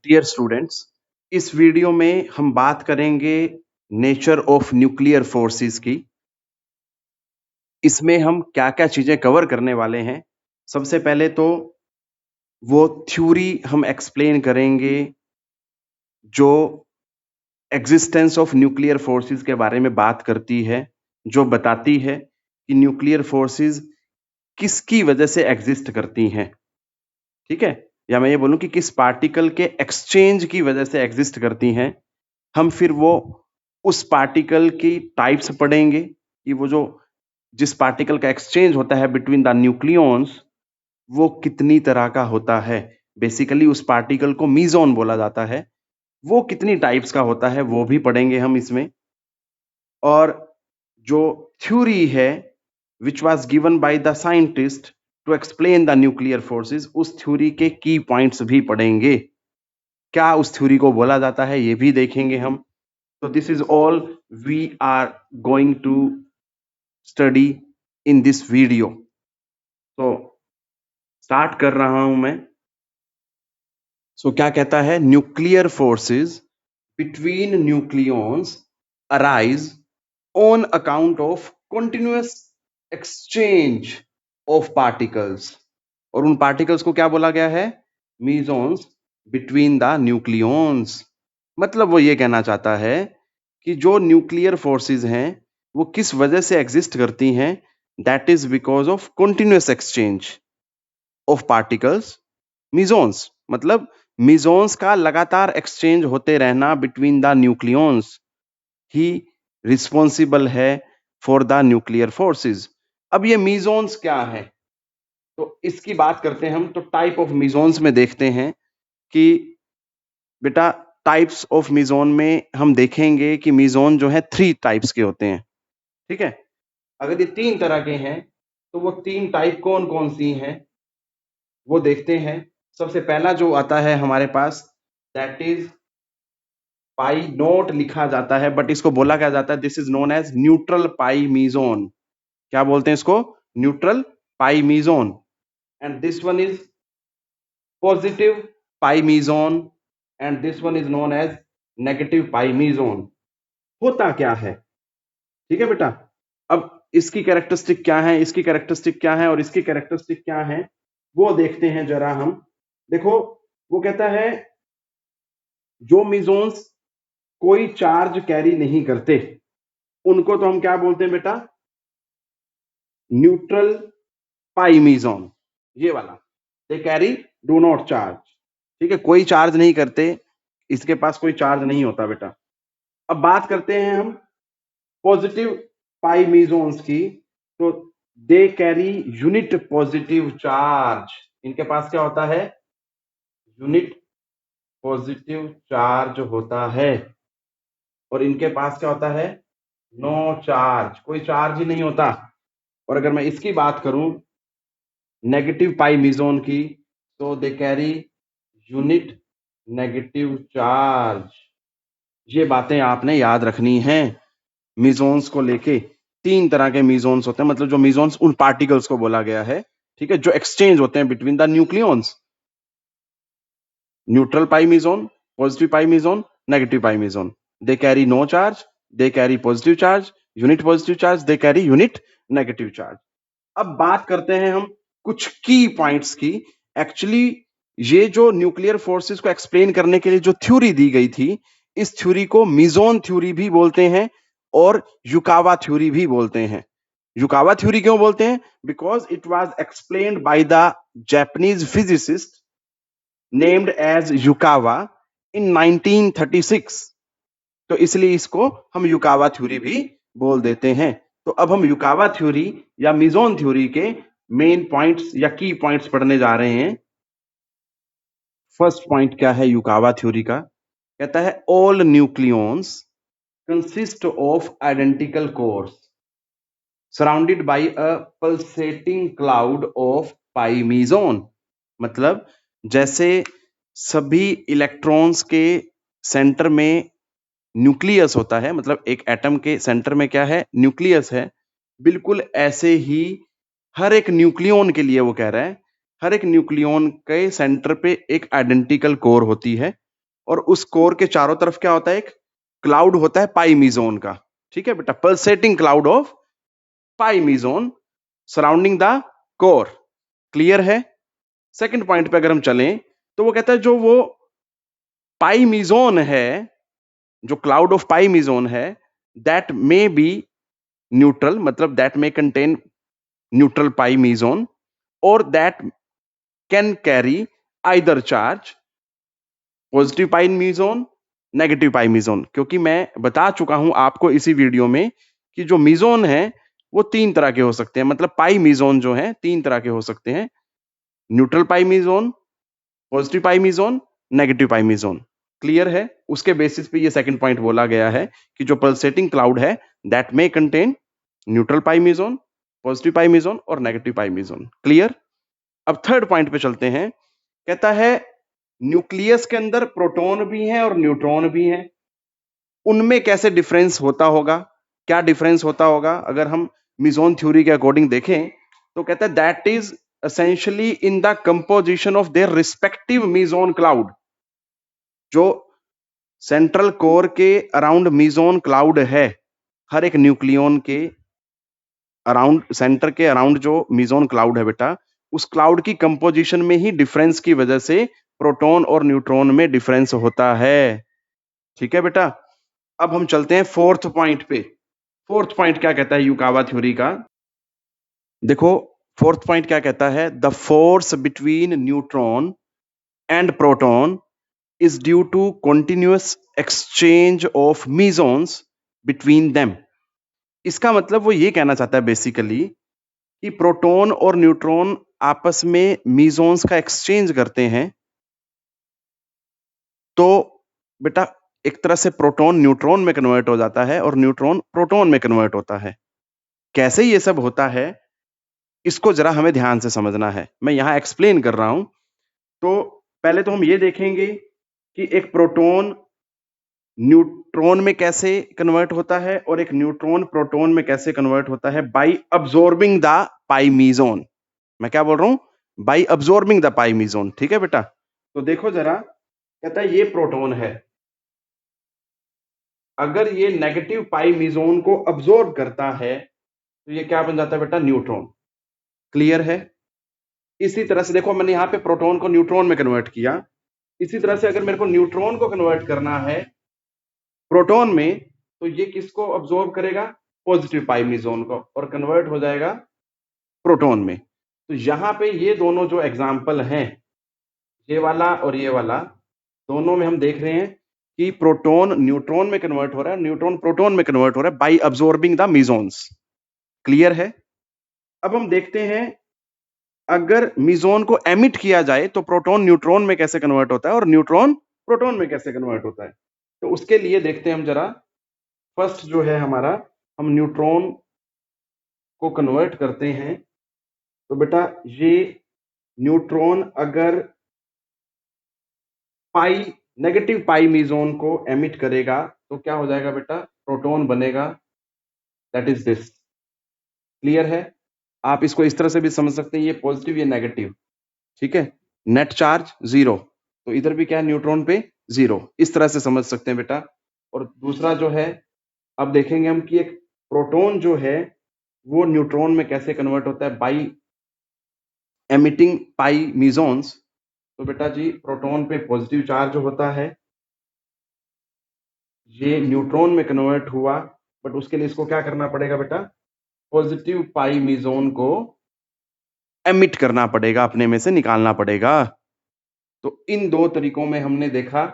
Dear students, इस video में हम बात करेंगे नेचर ऑफ न्यूक्लियर फोर्सेस की। इसमें हम क्या-क्या चीजें कवर करने वाले हैं। सबसे पहले तो वो थ्योरी हम एक्सप्लेन करेंगे जो एग्जिस्टेंस ऑफ न्यूक्लियर फोर्सेस के बारे में बात करती है, जो बताती है कि न्यूक्लियर फोर्सेस किसकी वजह से एग्जिस्ट करती हैं, ठीक है? या मैं ये बोलूँ कि किस पार्टिकल के एक्सचेंज की वजह से एग्जिस्ट करती हैं। हम फिर वो उस पार्टिकल की टाइप्स पढ़ेंगे कि वो जो जिस पार्टिकल का एक्सचेंज होता है बिटवीन द न्यूक्लियॉन्स, वो कितनी तरह का होता है। बेसिकली उस पार्टिकल को मीज़ोन बोला जाता है। वो कितनी टाइप्स का होता है वो भी पढ़ेंगे हम इसमें। और जो थ्योरी है which was given by the scientist to explain the nuclear forces, उस थ्योरी के की पॉइंट्स भी पढ़ेंगे। क्या उस थ्योरी को बोला जाता है ये भी देखेंगे हम। So this is all we are going to study in this video. So start कर रहा हूं मैं। So क्या कहता है, nuclear forces between nucleons arise on account of continuous exchange of particles. और उन पार्टिकल्स को क्या बोला गया है? मीजॉन्स बिटवीन द न्यूक्लियॉन्स। मतलब वो ये कहना चाहता है कि जो न्यूक्लियर फोर्सेस हैं वो किस वजह से एग्जिस्ट करती हैं? That is because of continuous exchange of particles mesons. मतलब मीजॉन्स का लगातार एक्सचेंज होते रहना बिटवीन द न्यूक्लियॉन्स ही रिस्पॉन्सिबल है फॉर द न्यूक्लियर फोर्सेस। अब ये मीजॉन्स क्या है, तो इसकी बात करते हैं हम। तो टाइप ऑफ मीजॉन्स में देखते हैं कि बेटा टाइप्स ऑफ मीजोन में हम देखेंगे कि मीजोन जो है 3 टाइप्स के होते हैं, ठीक है? अगर ये 3 तरह के हैं तो वो 3 टाइप कौन-कौन सी हैं वो देखते हैं। सबसे पहला जो आता है हमारे पास, दैट इज पाई नॉट लिखा जाता है बट इसको बोला क्या जाता है, this is known as neutral pi meson. क्या बोलते हैं इसको? Neutral pi meson. And this one is positive pi meson and this one is known as negative pi meson. होता क्या है, ठीक है बेटा? अब इसकी कैरेक्टरिस्टिक क्या है, इसकी कैरेक्टरिस्टिक क्या है और इसकी कैरेक्टरिस्टिक क्या है वो देखते हैं जरा हम। देखो, वो कहता है जो मीजोन्स कोई चार्ज कैरी नहीं करते उनको तो हम क्या बोलते हैं बेटा? Neutral pi मीजोन। ये वाला, they carry do not charge, ठीक है? कोई चार्ज नहीं करते, इसके पास कोई चार्ज नहीं होता बेटा। अब बात करते हैं हम पॉजिटिव पाई मीजोन्स की। तो दे कैरी यूनिट पॉजिटिव चार्ज। इनके पास क्या होता है? यूनिट पॉजिटिव चार्ज होता है। और इनके पास क्या होता है? नो चार्ज, कोई चार्ज ही नहीं होता। और अगर मैं इसकी बात करूं नेगेटिव पाई मीजोन की, तो दे कैरी यूनिट नेगेटिव चार्ज। ये बातें आपने याद रखनी हैं मीजोन्स को लेके। 3 तरह के मीजोन्स होते हैं, मतलब जो मीजोन्स उन पार्टिकल्स को बोला गया है, ठीक है, जो एक्सचेंज होते हैं between the nucleons. Neutral pi meson, positive pi meson, negative pi meson. They carry no charge, they carry positive charge, unit positive charge, they carry unit negative charge. अब बात करते हैं हम कुछ की पॉइंट्स की। एक्चुअली ये जो न्यूक्लियर फोर्सेस को एक्सप्लेन करने के लिए जो थ्योरी दी गई थी, इस थ्योरी को मीजोन थ्योरी भी बोलते हैं और युकावा थ्योरी भी बोलते हैं। युकावा थ्योरी क्यों बोलते हैं? Because it was explained by the Japanese physicist named as Yukawa in 1936। तो इसलिए इसको हम युकावा थ्योरी भी बोल देते हैं। तो अब हम युकावा थ्योरी या मीजोन थ्योरी के मेन पॉइंट्स या की पॉइंट्स पढ़ने जा रहे हैं। फर्स्ट पॉइंट क्या है युकावा थ्योरी का? कहता है all nucleons consist of identical cores surrounded by a pulsating cloud of pi meson. मतलब जैसे सभी इलेक्ट्रॉन्स के सेंटर में न्यूक्लियस होता है, मतलब एक एटम के सेंटर में क्या है? न्यूक्लियस है। बिल्कुल ऐसे ही हर एक न्यूक्लियॉन के लिए वो कह रहा है, हर एक न्यूक्लियॉन के सेंटर पे एक आइडेंटिकल कोर होती है और उस कोर के चारों तरफ क्या होता है, एक क्लाउड होता है पाई मीजोन का, ठीक है बेटा, pulsating cloud of pi meson surrounding the core. Clear है? सेकंड पॉइंट पे अगर हम चलें तो वो कहता है जो वो पाई मीजोन है, जो क्लाउड ऑफ पाई मीजोन है, दैट मे बी न्यूट्रल, मतलब that may contain neutral pi meson, और that can carry either charge positive pi meson, negative pi meson. क्योंकि मैं बता चुका हूं आपको इसी वीडियो में कि जो मीजोन है वो तीन तरह के हो सकते हैं, मतलब पाई मीजोन जो है तीन तरह के हो सकते हैं, neutral pi meson, positive pi meson, negative pi meson. Clear है? उसके बेसिस पे ये सेकंड पॉइंट बोला गया है कि जो पल्सेटिंग क्लाउड है that may contain neutral pi meson, positive pi meson और नेगेटिव पाई मीजोन। क्लियर? अब थर्ड पॉइंट पे चलते हैं। कहता है न्यूक्लियस के अंदर प्रोटॉन भी हैं और न्यूट्रॉन भी हैं, उनमें कैसे डिफरेंस होता होगा, क्या डिफरेंस होता होगा अगर हम मीजोन थ्योरी के अकॉर्डिंग देखें तो कहता है that is essentially in the composition of their respective meson cloud. जो सेंट्रल कोर के अराउंड मीजोन क्लाउड है, हर एक न्यूक्लियन के अराउंड, सेंटर के अराउंड जो मीजोन क्लाउड है बेटा, उस क्लाउड की कंपोजिशन में ही डिफरेंस की वजह से प्रोटॉन और न्यूट्रॉन में डिफरेंस होता है। ठीक है बेटा? अब हम चलते हैं फोर्थ पॉइंट पे। फोर्थ पॉइंट क्या कहता है युकावा थ्योरी का? देखो फोर्थ पॉइंट क्या कहता है, the force between neutron and proton is due to continuous exchange of mesons between them। इसका मतलब वो ये कहना चाहता है बेसिकली कि प्रोटॉन और न्यूट्रॉन आपस में मीजोन्स का एक्सचेंज करते हैं, तो बेटा एक तरह से प्रोटॉन न्यूट्रॉन में कन्वर्ट हो जाता है और न्यूट्रॉन प्रोटॉन में कन्वर्ट होता है। कैसे ये सब होता है इसको जरा हमें ध्यान से समझना है, मैं यहां एक्सप्लेन कर रहा हूं। तो पहले तो हम ये देखेंगे कि एक प्रोटॉन न्यूट्रॉन में कैसे कन्वर्ट होता है और एक न्यूट्रॉन प्रोटॉन में कैसे कन्वर्ट होता है, बाई अब्सॉर्बिंग द पाई मीजोन। मैं क्या बोल रहा हूं? बाई अब्सॉर्बिंग द पाई मीजोन। ठीक है बेटा? तो देखो जरा, कहता है ये प्रोटॉन है, अगर ये नेगेटिव पाई मीजोन को अब्सॉर्ब करता है तो ये क्या बन जाता है बेटा? न्यूट्रॉन। क्लियर है? इसी तरह से देखो मैंने यहां पे प्रोटॉन को न्यूट्रॉन में कन्वर्ट किया, इसी तरह से अगर मेरे को न्यूट्रॉन को कन्वर्ट करना है प्रोटॉन में तो ये किसको अब्सॉर्ब करेगा? पॉजिटिव पाई मीजोन को, और कन्वर्ट हो जाएगा प्रोटॉन में। तो यहां पे ये दोनों जो एग्जाम्पल हैं, ये वाला और ये वाला, दोनों में हम देख रहे हैं कि प्रोटॉन न्यूट्रॉन में कन्वर्ट हो रहा है, न्यूट्रॉन प्रोटॉन में कन्वर्ट हो रहा है बाई अब्सॉर्बिंग द मीजोन्स। क्लियर है? अब हम देखते हैं अगर मीजोन को एमिट किया जाए तो प्रोटॉन न्यूट्रॉन में कैसे कन्वर्ट होता है और न्यूट्रॉन प्रोटॉन में कैसे कन्वर्ट होता है। तो उसके लिए देखते हैं हम जरा। फर्स्ट जो है हमारा, हम न्यूट्रॉन को कन्वर्ट करते हैं तो बेटा ये न्यूट्रॉन अगर पाई, नेगेटिव पाई मीजोन को एमिट करेगा तो क्या हो जाएगा बेटा? प्रोटॉन बनेगा, दैट इज दिस। क्लियर है? आप इसको इस तरह से भी समझ सकते हैं, ये पॉजिटिव ये नेगेटिव, ठीक है, नेट चार्ज जीरो, तो इधर भी क्या है? न्यूट्रॉन पे जीरो, इस तरह से समझ सकते हैं बेटा। और दूसरा जो है, अब देखेंगे हम कि एक प्रोटॉन जो है वो न्यूट्रॉन में कैसे कन्वर्ट होता है बाई एमिटिंग पाई मीजोन्स। तो बेटा जी प्रोटॉन पे पॉजिटिव चार्ज होता है, ये न्यूट्रॉन में कन्वर्ट हुआ, बट उसके लिए इसको क्या करना पड़ेगा बेटा? पॉजिटिव पाई मीजोन को एमिट करना पड़ेगा, अपने में से निकालना पड़ेगा। तो इन दो तरीकों में हमने देखा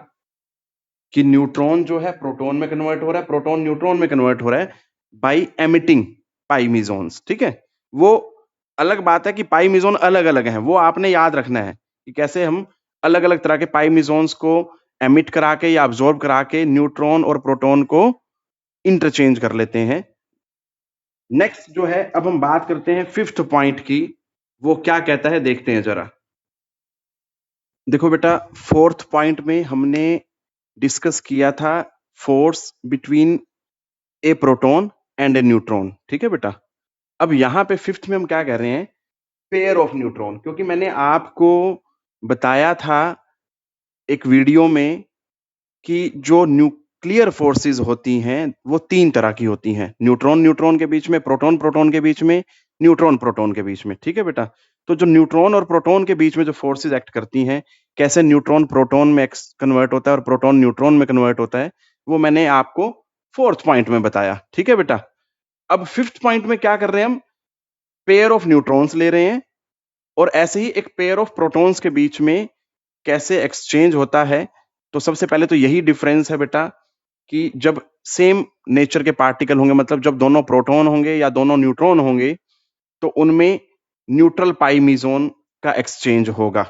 कि न्यूट्रॉन जो है प्रोटॉन में कन्वर्ट हो रहा है, प्रोटॉन न्यूट्रॉन में कन्वर्ट हो रहा है बाई एमिटिंग पाई मीजोन्स। ठीक है? वो अलग बात है कि पाई मीजोन अलग अलग हैं, वो आपने याद रखना है कि कैसे हम अलग अलग तरह के पाई मीजोन्स को एमिट करा के या अब्सॉर्ब करा के न्यूट्रॉन और प्रोटॉन को इंटरचेंज कर लेते हैं। नेक्स्ट जो है, अब हम बात करते हैं फिफ्थ पॉइंट की, वो क्या कहता है देखते हैं जरा। देखो बेटा फोर्थ पॉइंट में हमने डिस्कस किया था force between A proton and A neutron. ठीक है बेटा? अब यहां पे फिफ्थ में हम क्या कह रहे हैं? Pair of neutron. क्योंकि मैंने आपको बताया था एक वीडियो में कि जो न्यूक्लियर फोर्सेस होती हैं, वो 3 तरह की होती हैं। न्यूट्रॉन न्यूट्रॉन के बीच में, प्रोटॉन प्रोटॉन के बीच में, न्यूट्रॉन प्रोटॉन के बीच में। ठीक है बेटा? तो जो न्यूट्रॉन और प्रोटॉन के बीच में जो फोर्सेस एक्ट करती हैं, कैसे न्यूट्रॉन प्रोटॉन में कन्वर्ट होता है और प्रोटॉन न्यूट्रॉन में कन्वर्ट होता है, वो मैंने आपको 4th पॉइंट में बताया। ठीक है बेटा? अब 5th पॉइंट में क्या कर रहे हैं हम? पेयर ऑफ न्यूट्रॉन्स ले रहे हैं और ऐसे ही एक पेयर ऑफ प्रोटॉन्स के बीच में कैसे एक्सचेंज होता है। तो सबसे पहले तो यही डिफरेंस है बेटा कि जब सेम नेचर के पार्टिकल होंगे, मतलब जब दोनों प्रोटॉन होंगे या दोनों न्यूट्रॉन होंगे, तो उनमें न्यूट्रल पाई मीजोन का एक्सचेंज होगा।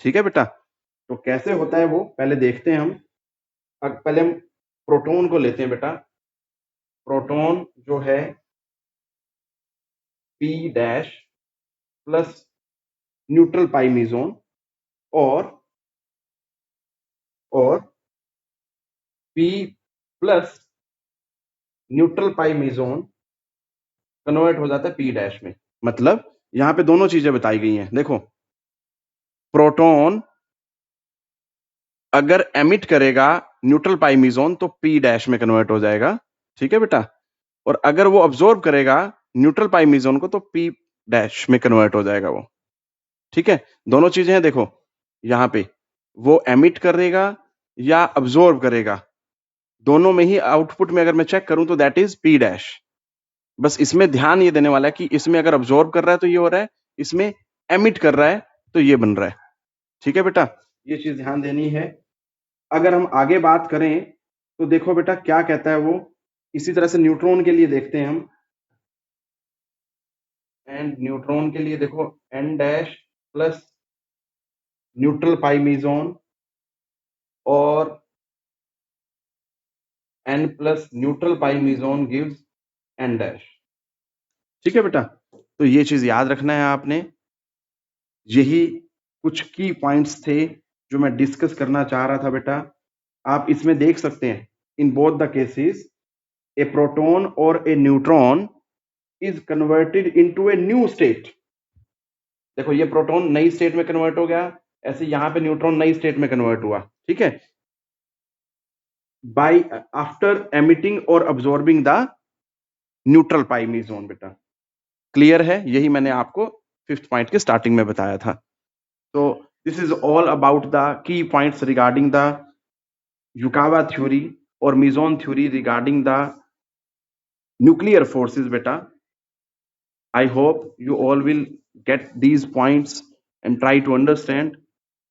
ठीक है बेटा? तो कैसे होता है वो पहले देखते हैं हम। पहले हम प्रोटॉन को लेते हैं बेटा। प्रोटॉन जो है P dash plus neutral pi meson और P plus neutral pi मीजोन convert हो जाता है पी डैश में। मतलब यहां पे दोनों चीजें बताई गई हैं। देखो, प्रोटॉन अगर एमिट करेगा न्यूट्रल पाई मीजोन तो पी डैश में कन्वर्ट हो जाएगा। ठीक है बेटा? और अगर वो अब्सॉर्ब करेगा न्यूट्रल पाई मीजोन को तो पी डैश में कन्वर्ट हो जाएगा वो। ठीक है? दोनों चीजें हैं। देखो यहां पे वो एमिट करेगा या अब्सॉर्ब करेगा, दोनों में ही आउटपुट में अगर मैं चेक करूं तो दैट इज पी डैश। बस इसमें ध्यान ये देने वाला है कि इसमें अगर अब्सॉर्ब कर रहा है तो ये हो रहा है, इसमें एमिट कर रहा है तो ये बन रहा है। ठीक है बेटा? ये चीज ध्यान देनी है। अगर हम आगे बात करें तो देखो बेटा क्या कहता है वो। इसी तरह से न्यूट्रॉन के लिए देखते हैं हम। एंड न्यूट्रॉन के लिए देखो, n dash plus neutral pi meson और n plus neutral pi meson gives n dash. ठीक है बेटा? तो ये चीज याद रखना है आपने। यही कुछ की पॉइंट्स थे जो मैं डिस्कस करना चाह रहा था बेटा। आप इसमें देख सकते हैं, in both the cases a proton और a neutron is converted into a new state. देखो ये प्रोटॉन नई स्टेट में कन्वर्ट हो गया, ऐसे यहां पे न्यूट्रॉन नई स्टेट में कन्वर्ट हुआ। ठीक है? बाय आफ्टर एमिटिंग और अब्सॉर्बिंग द न्यूट्रल पाई मीजोन बेटा। क्लियर है? यही मैंने आपको 5th पॉइंट के स्टार्टिंग में बताया था। तो this is all about the key points regarding the Yukawa theory और meson theory regarding the nuclear forces beta. I hope you all will get these points and try to understand.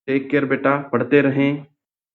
Take care beta, पढ़ते रहें।